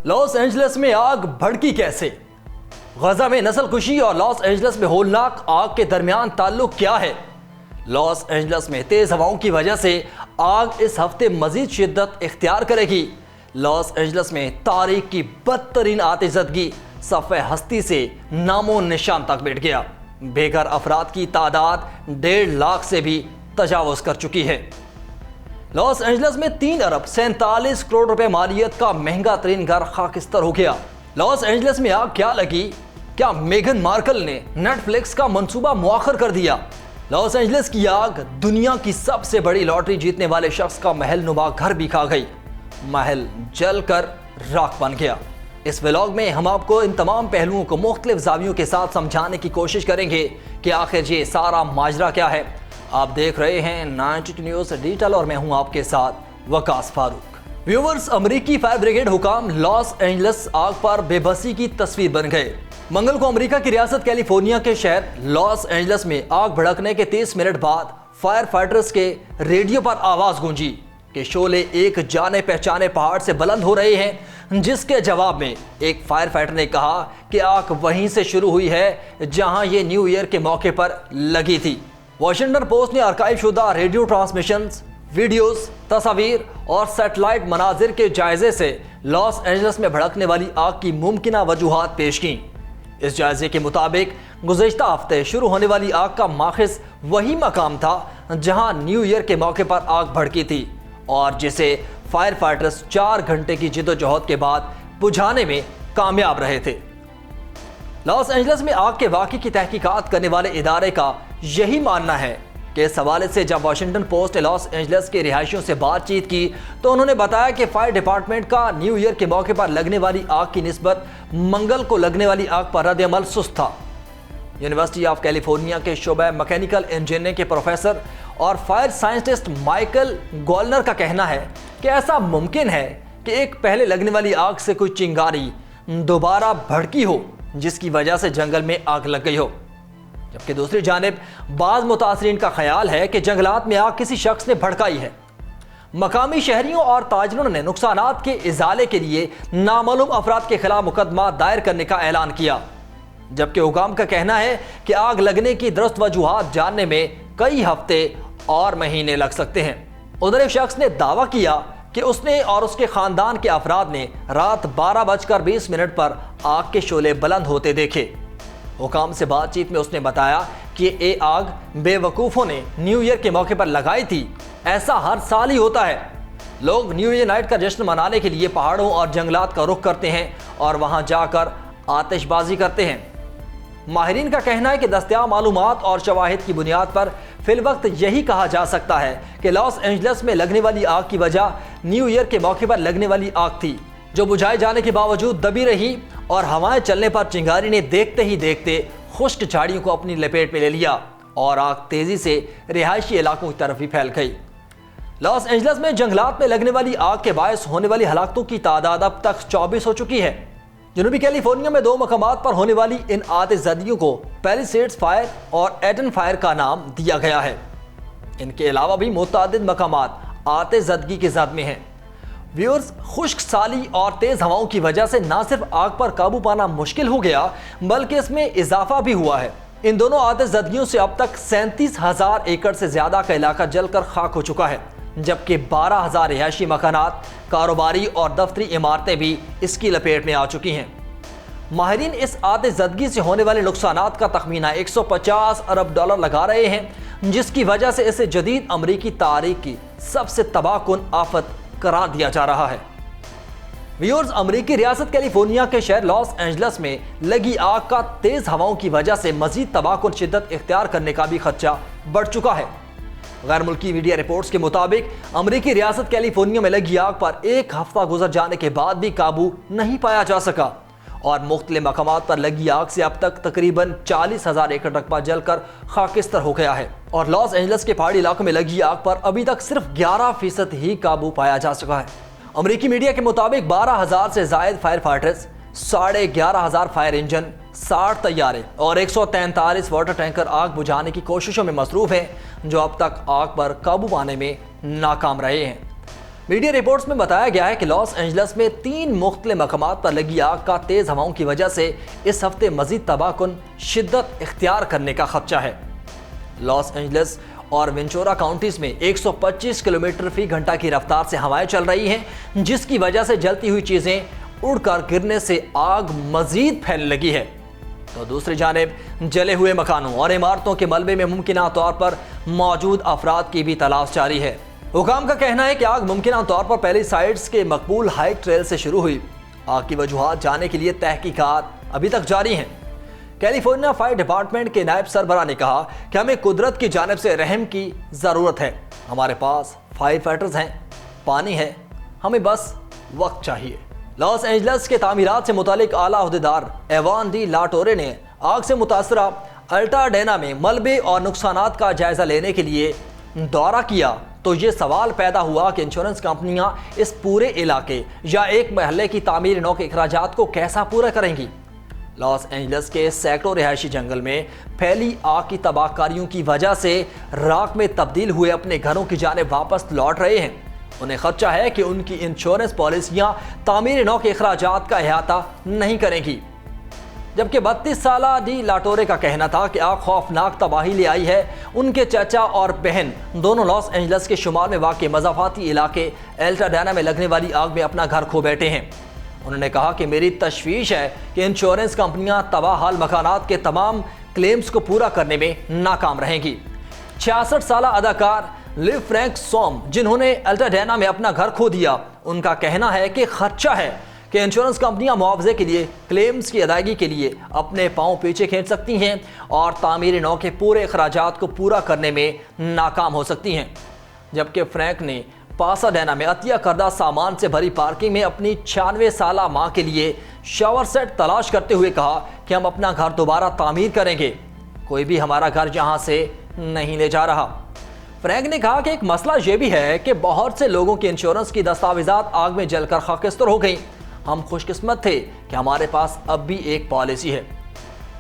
Los Angeles میں آگ بھڑکی کیسے؟ غزہ میں نسل کشی اور لاس اینجلس میں ہولناک آگ کے درمیان تعلق کیا ہے؟ لاس اینجلس میں تیز ہواؤں کی وجہ سے آگ اس ہفتے مزید شدت اختیار کرے گی۔ لاس اینجلس میں تاریخ کی بدترین آتش زدگی صفحہ ہستی سے نام و نشان تک مٹ گیا۔ بے گھر افراد کی تعداد 1.5 لاکھ سے بھی تجاوز کر چکی ہے۔ لاس اینجلس میں 3 ارب 47 کروڑ روپے مالیت کا مہنگا ترین گھر خاکستر ہو گیا۔ لاس اینجلس میں آگ کیا لگی؟ کیا میگن مارکل نے نیٹ فلکس کا منصوبہ مؤخر کر دیا؟ لاس اینجلس کی آگ دنیا کی سب سے بڑی لاٹری جیتنے والے شخص کا محل نما گھر بھی کھا گئی۔ محل جل کر راکھ بن گیا۔ اس ولاگ میں ہم آپ کو ان تمام پہلوؤں کو مختلف زاویوں کے ساتھ سمجھانے کی کوشش کریں گے کہ آخر یہ سارا ماجرا کیا ہے۔ آپ دیکھ رہے ہیں 92 نیوز ڈیجیٹل اور میں ہوں آپ کے ساتھ وقاص فاروق۔ ویورز، امریکی فائر بریگیڈ حکام لاس اینجلس آگ پر بے بسی کی تصویر بن گئے۔ منگل کو امریکہ کی ریاست کیلیفورنیا کے شہر لاس اینجلس میں آگ بھڑکنے کے 30 منٹ بعد فائر فائٹرز کے ریڈیو پر آواز گونجی کہ شعلے ایک جانے پہچانے پہاڑ سے بلند ہو رہے ہیں، جس کے جواب میں ایک فائر فائٹر نے کہا کہ آگ وہیں سے شروع ہوئی ہے جہاں یہ نیو ایئر کے موقع پر لگی تھی۔ واشنگٹن پوسٹ نے آرکائیو شدہ ریڈیو ٹرانسمیشنز، ویڈیوز، تصاویر اور سیٹلائٹ مناظر کے جائزے سے لاس اینجلس میں بھڑکنے والی آگ کی ممکنہ وجوہات پیش کیں۔ اس جائزے کے مطابق گزشتہ ہفتے شروع ہونے والی آگ کا ماخذ وہی مقام تھا جہاں نیو ایئر کے موقع پر آگ بھڑکی تھی اور جسے فائر فائٹرز 4 گھنٹے کی جدوجہد کے بعد بجھانے میں کامیاب رہے تھے۔ لاس اینجلس میں آگ کے واقعے کی تحقیقات کرنے والے ادارے کا یہی ماننا ہے کہ اس حوالے سے جب واشنگٹن پوسٹ نے لاس اینجلس کے رہائشیوں سے بات چیت کی تو انہوں نے بتایا کہ فائر ڈپارٹمنٹ کا نیو ایئر کے موقع پر لگنے والی آگ کی نسبت منگل کو لگنے والی آگ پر رد عمل سست تھا۔ یونیورسٹی آف کیلیفورنیا کے شعبہ میکینیکل انجینئرنگ کے پروفیسر اور فائر سائنٹسٹ مائیکل گولنر کا کہنا ہے کہ ایسا ممکن ہے کہ ایک پہلے لگنے والی آگ سے کوئی چنگاری دوبارہ بھڑکی ہو جس کی وجہ سے جنگل میں آگ لگ گئی ہو، جبکہ دوسری جانب بعض متاثرین کا خیال ہے کہ جنگلات میں آگ کسی شخص نے بھڑکائی ہے۔ مقامی شہریوں اور تاجروں نے نقصانات کے ازالے کے لیے نامعلوم افراد کے خلاف مقدمہ دائر کرنے کا اعلان کیا، جبکہ حکام کا کہنا ہے کہ آگ لگنے کی درست وجوہات جاننے میں کئی ہفتے اور مہینے لگ سکتے ہیں۔ ادھر ایک شخص نے دعویٰ کیا کہ اس نے اور اس کے خاندان کے افراد نے رات 12:20 پر آگ کے شعلے بلند ہوتے دیکھے۔ حکام سے بات چیت میں اس نے بتایا کہ یہ آگ بے وقوفوں نے نیو ایئر کے موقع پر لگائی تھی۔ ایسا ہر سال ہی ہوتا ہے۔ لوگ نیو ایئر نائٹ کا جشن منانے کے لیے پہاڑوں اور جنگلات کا رخ کرتے ہیں اور وہاں جا کر آتش بازی کرتے ہیں۔ ماہرین کا کہنا ہے کہ دستیاب معلومات اور شواہد کی بنیاد پر فی الوقت یہی کہا جا سکتا ہے کہ لاس اینجلس میں لگنے والی آگ کی وجہ نیو ایئر کے موقع پر لگنے والی آگ تھی، جو بجھائے جانے کے باوجود دبی رہی اور ہوائیں چلنے پر چنگاری نے دیکھتے ہی دیکھتے خشک جھاڑیوں کو اپنی لپیٹ میں لے لیا اور آگ تیزی سے رہائشی علاقوں کی طرف بھی پھیل گئی۔ لاس اینجلس میں جنگلات میں لگنے والی آگ کے باعث ہونے والی ہلاکتوں کی تعداد اب تک 24 ہو چکی ہے۔ جنوبی کیلیفورنیا میں 2 مقامات پر ہونے والی ان آتش زدگیوں کو پیلیسیڈز فائر اور ایڈن فائر کا نام دیا گیا ہے۔ ان کے علاوہ بھی متعدد مقامات آتش زدگی کے زد میں ہیں۔ ویورز، خشک سالی اور تیز ہواؤں کی وجہ سے نہ صرف آگ پر قابو پانا مشکل ہو گیا بلکہ اس میں اضافہ بھی ہوا ہے۔ ان دونوں آتش زدگیوں سے اب تک 37,000 ایکڑ سے زیادہ کا علاقہ جل کر خاک ہو چکا ہے، جبکہ 12,000 رہائشی مکانات، کاروباری اور دفتری عمارتیں بھی اس کی لپیٹ میں آ چکی ہیں۔ ماہرین اس آتش زدگی سے ہونے والے نقصانات کا تخمینہ $150 ارب لگا رہے ہیں، جس کی وجہ سے اسے جدید امریکی تاریخ کی سب سے تباہ کن آفت قرار دیا جا رہا ہے۔ ویورز، امریکی ریاست کیلیفورنیا کے شہر لاس اینجلس میں لگی آگ کا تیز ہواؤں کی وجہ سے مزید تباہ کن شدت اختیار کرنے کا بھی خدشہ بڑھ چکا ہے۔ غیر ملکی میڈیا رپورٹس کے مطابق امریکی ریاست کیلیفورنیا میں لگی آگ پر 1 ہفتہ گزر جانے کے بعد بھی قابو نہیں پایا جا سکا اور مختلف مقامات پر لگی آگ سے اب تک تقریباً 40,000 ایکڑ رقبہ جل کر خاکستر ہو گیا ہے اور لاس اینجلس کے پہاڑی علاقوں میں لگی آگ پر ابھی تک صرف 11% ہی قابو پایا جا سکا ہے۔ امریکی میڈیا کے مطابق 12,000 سے زائد فائر فائٹرز، 11,500 فائر انجن، 60 طیارے اور 143 واٹر ٹینکر آگ بجھانے کی کوششوں میں مصروف ہیں، جو اب تک آگ پر قابو پانے میں ناکام رہے ہیں۔ میڈیا رپورٹس میں بتایا گیا ہے کہ لاس اینجلس میں 3 مختلف مقامات پر لگی آگ کا تیز ہواؤں کی وجہ سے اس ہفتے مزید تباہ کن شدت اختیار کرنے کا خدشہ ہے۔ لاس اینجلس اور وینچورا کاؤنٹیز میں 125 کلومیٹر فی گھنٹہ کی رفتار سے ہوائیں چل رہی ہیں، جس کی وجہ سے جلتی ہوئی چیزیں اڑ کر گرنے سے آگ مزید پھیلنے لگی ہے۔ تو دوسری جانب جلے ہوئے مکانوں اور عمارتوں کے ملبے میں ممکنہ طور پر موجود افراد کی بھی تلاش جاری ہے۔ حکام کا کہنا ہے کہ آگ ممکنہ طور پر پہلی سائٹس کے مقبول ہائیک ٹریل سے شروع ہوئی۔ آگ کی وجوہات جاننے کے لیے تحقیقات ابھی تک جاری ہیں۔ کیلیفورنیا فائر ڈپارٹمنٹ کے نائب سربراہ نے کہا کہ ہمیں قدرت کی جانب سے رحم کی ضرورت ہے۔ ہمارے پاس فائر فائٹرز ہیں، پانی ہے، ہمیں بس وقت چاہیے۔ لاس اینجلس کے تعمیرات سے متعلق اعلیٰ عہدیدار ایوان ڈی لاٹورے نے آگ سے متاثرہ الٹاڈینا میں ملبے اور نقصانات کا جائزہ لینے کے لیے دورہ کیا تو یہ سوال پیدا ہوا کہ انشورنس کمپنیاں اس پورے علاقے یا ایک محلے کی تعمیر نو کے اخراجات کو کیسا پورا کریں گی۔ لاس اینجلس کے سینکڑوں رہائشی جنگل میں پھیلی آگ کی تباہ کاریوں کی وجہ سے راکھ میں تبدیل ہوئے اپنے گھروں کی جانب واپس لوٹ رہے ہیں۔ انہیں خدشہ ہے کہ ان کی انشورنس پالیسیاں تعمیر نو کے اخراجات کا احاطہ نہیں کریں گی، جبکہ 32 سالہ ڈی لاٹورے کا کہنا تھا کہ آگ خوفناک تباہی لے آئی ہے۔ ان کے چچا اور بہن دونوں لاس اینجلس کے شمال میں واقع مضافاتی علاقے الٹاڈینا میں لگنے والی آگ میں اپنا گھر کھو بیٹھے ہیں۔ انہوں نے کہا کہ میری تشویش ہے کہ انشورنس کمپنیاں تباہ حال مکانات کے تمام کلیمز کو پورا کرنے میں ناکام رہیں گی۔ 66 سالہ اداکار لیو فرینک سوم، جنہوں نے الٹاڈینا میں اپنا گھر کھو دیا، ان کا کہنا ہے کہ خدشہ ہے کہ انشورنس کمپنیاں معاوضے کے لیے کلیمز کی ادائیگی کے لیے اپنے پاؤں پیچھے کھینچ سکتی ہیں اور تعمیر نو کے پورے اخراجات کو پورا کرنے میں ناکام ہو سکتی ہیں۔ جبکہ فرینک نے پاساڈینا میں عطیہ کردہ سامان سے بھری پارکنگ میں اپنی 96 سالہ ماں کے لیے شاور سیٹ تلاش کرتے ہوئے کہا کہ ہم اپنا گھر دوبارہ تعمیر کریں گے، کوئی بھی ہمارا گھر یہاں سے نہیں لے جا رہا۔ فرینک نے کہا کہ ایک مسئلہ یہ بھی ہے کہ بہت سے لوگوں کی انشورنس کی دستاویزات آگ میں جل کر خاکستر ہو گئیں۔ ہم خوش قسمت تھے کہ ہمارے پاس اب بھی ایک پالیسی ہے۔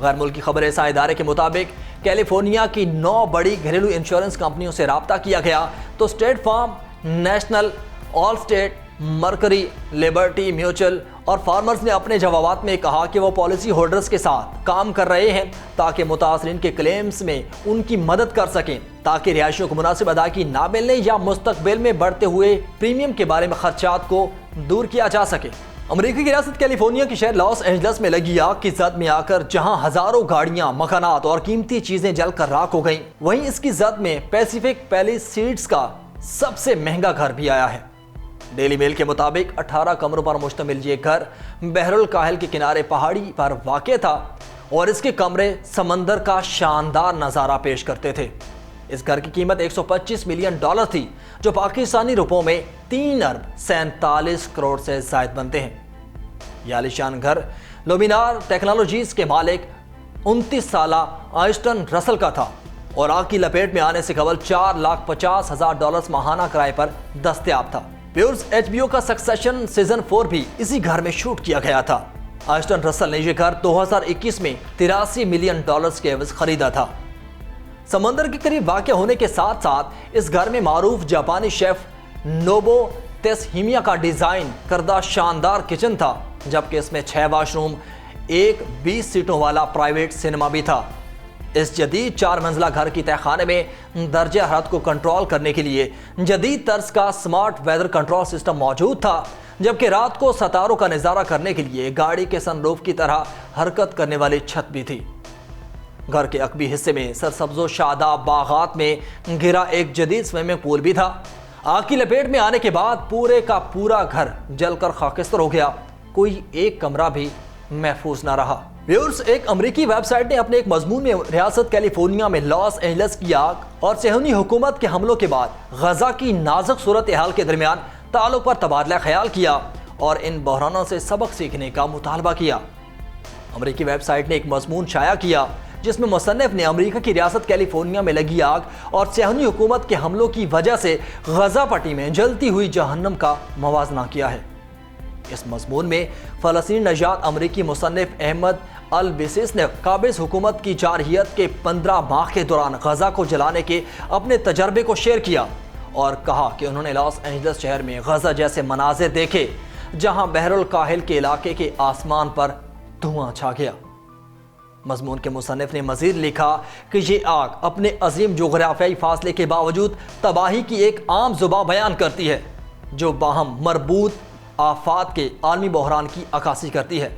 غیر ملکی خبر رساں ادارے کے مطابق کیلیفورنیا کی 9 بڑی گھریلو انشورنس کمپنیوں سے رابطہ کیا گیا تو اسٹیٹ فارم، نیشنل، آل اسٹیٹ، مرکری، لبرٹی میوچل اور فارمرز نے اپنے جوابات میں کہا کہ وہ پالیسی ہولڈرز کے ساتھ کام کر رہے ہیں تاکہ متاثرین کے کلیمز میں ان کی مدد کر سکیں، تاکہ رہائشیوں کو مناسب ادائیگی نہ ملنے یا مستقبل میں بڑھتے ہوئے پریمیم کے بارے میں خدشات کو دور کیا جا سکے۔ امریکی کی ریاست کیلیفورنیا کے شہر لاس اینجلس میں لگی آگ کی زد میں آ کر جہاں ہزاروں گاڑیاں، مکانات اور قیمتی چیزیں جل کر راکھ ہو گئیں، وہیں اس کی زد میں پیسیفک پیلیسیڈز کا سب سے مہنگا گھر بھی آیا ہے۔ ڈیلی میل کے مطابق 18 کمروں پر مشتمل یہ گھر بحر الکاہل کے کنارے پہاڑی پر واقع تھا اور اس کے کمرے سمندر کا شاندار نظارہ پیش کرتے تھے۔ اس گھر کی قیمت $125 ملین تھی، جو پاکستانی روپوں میں 3 ارب 47 کروڑ سے زائد بنتے ہیں۔ یہ عالیشان گھر لومینار ٹیکنالوجیز کے مالک 29 سالہ آئسٹن رسل کا تھا اور آگ کی لپیٹ میں آنے سے قبل $4,50,000 ماہانہ کرائے پر دستیاب تھا۔ پیورز HBO کا سکسیشن سیزن 4 بھی اسی گھر میں شوٹ کیا گیا تھا۔ آئسٹن رسل نے یہ گھر 2021 میں $83 ملین کے عوض خریدا تھا۔ سمندر کے قریب واقع ہونے کے ساتھ ساتھ اس گھر میں معروف جاپانی شیف نوبو تسہیمیا کا ڈیزائن کردہ شاندار کچن تھا، جبکہ اس میں 6 واش روم، ایک 20 سیٹوں والا پرائیویٹ سینما بھی تھا۔ اس جدید 4 منزلہ گھر کی تہہ خانے میں درجہ حرارت کو کنٹرول کرنے کے لیے جدید طرز کا سمارٹ ویدر کنٹرول سسٹم موجود تھا، جبکہ رات کو ستاروں کا نظارہ کرنے کے لیے گاڑی کے سن روف کی طرح حرکت کرنے والی چھت بھی تھی۔ گھر کے عقبی حصے میں سرسبز و شاداب باغات میں گھرا ایک جدید سوئمنگ پول بھی تھا۔ آگ کی لپیٹ میں آنے کے بعد پورے کا پورا گھر جل کر خاکستر ہو گیا، کوئی ایک کمرہ بھی محفوظ نہ رہا۔ ویورز، ایک امریکی ویب سائٹ نے اپنے ایک مضمون میں ریاست کیلیفورنیا میں لاس اینجلس کی آگ اور صہیونی حکومت کے حملوں کے بعد غزہ کی نازک صورتحال کے درمیان تعلق پر تبادلہ خیال کیا اور ان بحرانوں سے سبق سیکھنے کا مطالبہ کیا۔ امریکی ویب سائٹ نے ایک مضمون شائع کیا جس میں مصنف نے امریکہ کی ریاست کیلیفورنیا میں لگی آگ اور صہیونی حکومت کے حملوں کی وجہ سے غزہ پٹی میں جلتی ہوئی جہنم کا موازنہ کیا ہے۔ اس مضمون میں فلسطینی نژاد امریکی مصنف احمد البیسیس نے قابض حکومت کی جارحیت کے 15 ماہ کے دوران غزہ کو جلانے کے اپنے تجربے کو شیئر کیا اور کہا کہ انہوں نے لاس اینجلس شہر میں غزہ جیسے مناظر دیکھے جہاں بحر الکاہل کے علاقے کے آسمان پر دھواں چھا گیا۔ مضمون کے مصنف نے مزید لکھا کہ یہ آگ اپنے عظیم جغرافیائی فاصلے کے باوجود تباہی کی ایک عام زباں بیان کرتی ہے جو باہم مربوط آفات کے عالمی بحران کی عکاسی کرتی ہے۔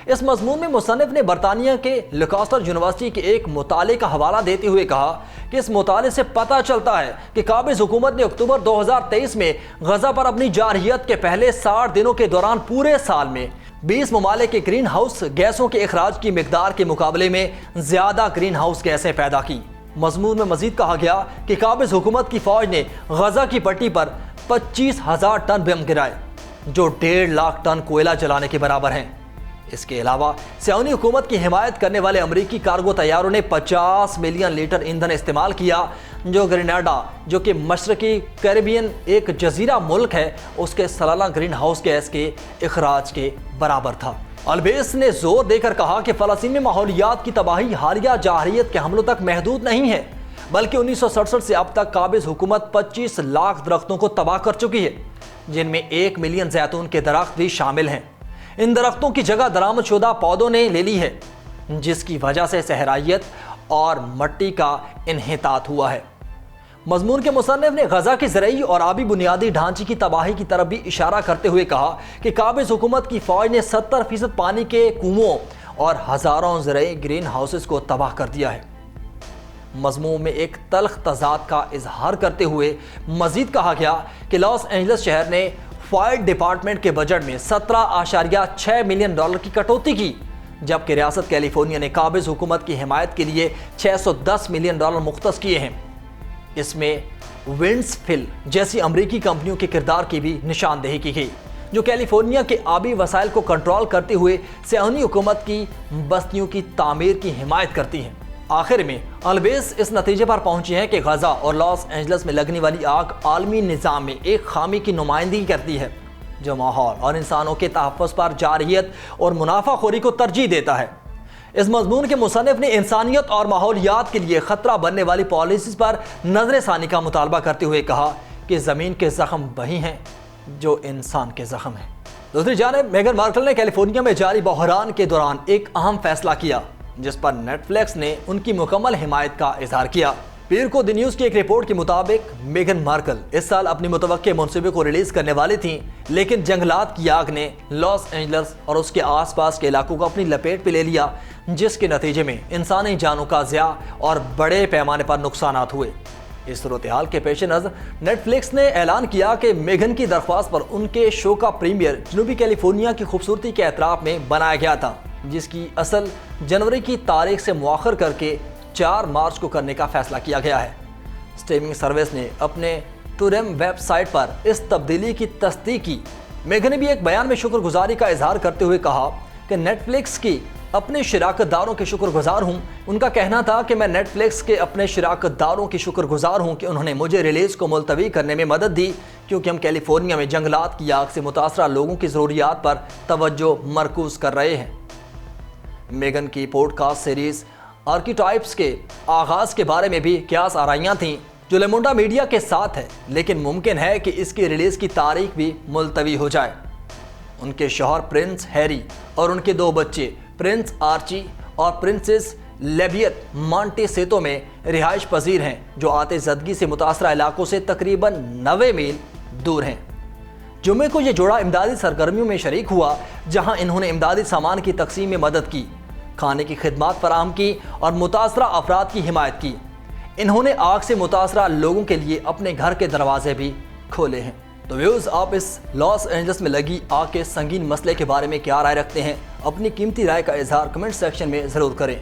اس مضمون میں مصنف نے برطانیہ کے لکاسٹر یونیورسٹی کے ایک مطالعے کا حوالہ دیتے ہوئے کہا کہ اس مطالعے سے پتہ چلتا ہے کہ قابض حکومت نے اکتوبر 2023 میں غزہ پر اپنی جارحیت کے پہلے 60 دنوں کے دوران پورے سال میں 20 ممالک کے گرین ہاؤس گیسوں کے اخراج کی مقدار کے مقابلے میں زیادہ گرین ہاؤس گیسیں پیدا کی۔ مضمون میں مزید کہا گیا کہ قابض حکومت کی فوج نے غزہ کی پٹی پر 25,000 ٹن بم گرائے جو 1.5 لاکھ ٹن کوئلہ جلانے کے برابر ہیں۔ اس کے علاوہ صہیونی حکومت کی حمایت کرنے والے امریکی کارگو طیاروں نے 50 ملین لیٹر ایندھن استعمال کیا جو گریناڈا جو کہ مشرقی کیریبین ایک جزیرہ ملک ہے اس کے سالانہ گرین ہاؤس گیس کے اخراج کے برابر تھا۔ البیس نے زور دے کر کہا کہ فلسطین میں ماحولیات کی تباہی حالیہ جارحیت کے حملوں تک محدود نہیں ہے بلکہ 1967 سے اب تک قابض حکومت 25 لاکھ درختوں کو تباہ کر چکی ہے جن میں 1 ملین زیتون کے درخت بھی شامل ہیں۔ ان درختوں کی جگہ درآمد شدہ پودوں نے لے لی ہے جس کی وجہ سے صحرائیت اور مٹی کا انحطاط ہوا ہے۔ مضمون کے مصنف نے غزہ کی زرعی اور آبی بنیادی ڈھانچے کی تباہی کی طرف بھی اشارہ کرتے ہوئے کہا کہ قابض حکومت کی فوج نے 70% پانی کے کنووں اور ہزاروں زرعی گرین ہاؤسز کو تباہ کر دیا ہے۔ مضمون میں ایک تلخ تضاد کا اظہار کرتے ہوئے مزید کہا گیا کہ لاس اینجلس شہر نے فائر ڈپارٹمنٹ کے بجٹ میں 17.6 ملین ڈالر کی کٹوتی کی جبکہ ریاست کیلیفورنیا نے قابض حکومت کی حمایت کے لیے 610 ملین ڈالر مختص کیے ہیں۔ اس میں ونڈس فل جیسی امریکی کمپنیوں کے کردار کی بھی نشاندہی کی گئی جو کیلیفورنیا کے آبی وسائل کو کنٹرول کرتے ہوئے صہیونی حکومت کی بستیوں کی تعمیر کی حمایت کرتی ہیں۔ آخر میں البیس اس نتیجے پر پہنچے ہیں کہ غزہ اور لاس اینجلس میں لگنے والی آگ عالمی نظام میں ایک خامی کی نمائندگی کرتی ہے جو ماحول اور انسانوں کے تحفظ پر جارحیت اور منافع خوری کو ترجیح دیتا ہے۔ اس مضمون کے مصنف نے انسانیت اور ماحولیات کے لیے خطرہ بننے والی پالیسیز پر نظر ثانی کا مطالبہ کرتے ہوئے کہا کہ زمین کے زخم وہی ہیں جو انسان کے زخم ہیں۔ دوسری جانب میگن مارکل نے کیلیفورنیا میں جاری بحران کے دوران ایک اہم فیصلہ کیا جس پر نیٹ فلیکس نے ان کی مکمل حمایت کا اظہار کیا۔ پیر کو دی نیوز کی ایک رپورٹ کے مطابق میگن مارکل اس سال اپنی متوقع منصوبے کو ریلیز کرنے والی تھیں لیکن جنگلات کی آگ نے لاس اینجلس اور اس کے آس پاس کے علاقوں کو اپنی لپیٹ پہ لے لیا جس کے نتیجے میں انسانی جانوں کا ضیاع اور بڑے پیمانے پر نقصانات ہوئے۔ اس صورتحال کے پیش نظر نیٹ فلکس نے اعلان کیا کہ میگن کی درخواست پر ان کے شو کا پریمیئر جنوبی کیلیفورنیا کی خوبصورتی کے اعتراف میں بنایا گیا تھا جس کی اصل جنوری کی تاریخ سے مؤخر کر کے 4 مارچ کو کرنے کا فیصلہ کیا گیا ہے۔ اسٹریمنگ سروس نے اپنے ٹورم ویب سائٹ پر اس تبدیلی کی تصدیق کی۔ میگن نے بھی ایک بیان میں شکر گزاری کا اظہار کرتے ہوئے کہا کہ نیٹ فلکس کی اپنے شراکت داروں کے شکر گزار ہوں۔ ان کا کہنا تھا کہ میں نیٹ فلکس کے اپنے شراکت داروں کی شکر گزار ہوں کہ انہوں نے مجھے ریلیز کو ملتوی کرنے میں مدد دی کیونکہ ہم کیلیفورنیا میں جنگلات کی آگ سے متاثرہ لوگوں کی ضروریات پر توجہ مرکوز کر رہے ہیں۔ میگن کی پوڈ کاسٹ سیریز آرکیٹائپس کے آغاز کے بارے میں بھی قیاس آرائیاں تھیں جو لیمونڈا میڈیا کے ساتھ ہے لیکن ممکن ہے کہ اس کی ریلیز کی تاریخ بھی ملتوی ہو جائے۔ ان کے شوہر پرنس ہیری اور ان کے 2 بچے پرنس آرچی اور پرنسس لیبیت مانٹے سیتو میں رہائش پذیر ہیں جو آتش زدگی سے متاثرہ علاقوں سے تقریباً 90 میل دور ہیں۔ جمعے کو یہ جوڑا امدادی سرگرمیوں میں شریک ہوا جہاں انہوں نے امدادی سامان کی تقسیم میں مدد کی، کھانے کی خدمات فراہم کی اور متاثرہ افراد کی حمایت کی۔ انہوں نے آگ سے متاثرہ لوگوں کے لیے اپنے گھر کے دروازے بھی کھولے ہیں۔ تو ویوز، آپ اس لاس اینجلس میں لگی آگ کے سنگین مسئلے کے بارے میں کیا رائے رکھتے ہیں؟ اپنی قیمتی رائے کا اظہار کمنٹ سیکشن میں ضرور کریں۔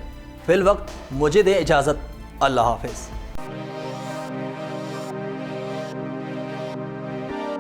فی الوقت مجھے دیں اجازت۔ اللہ حافظ۔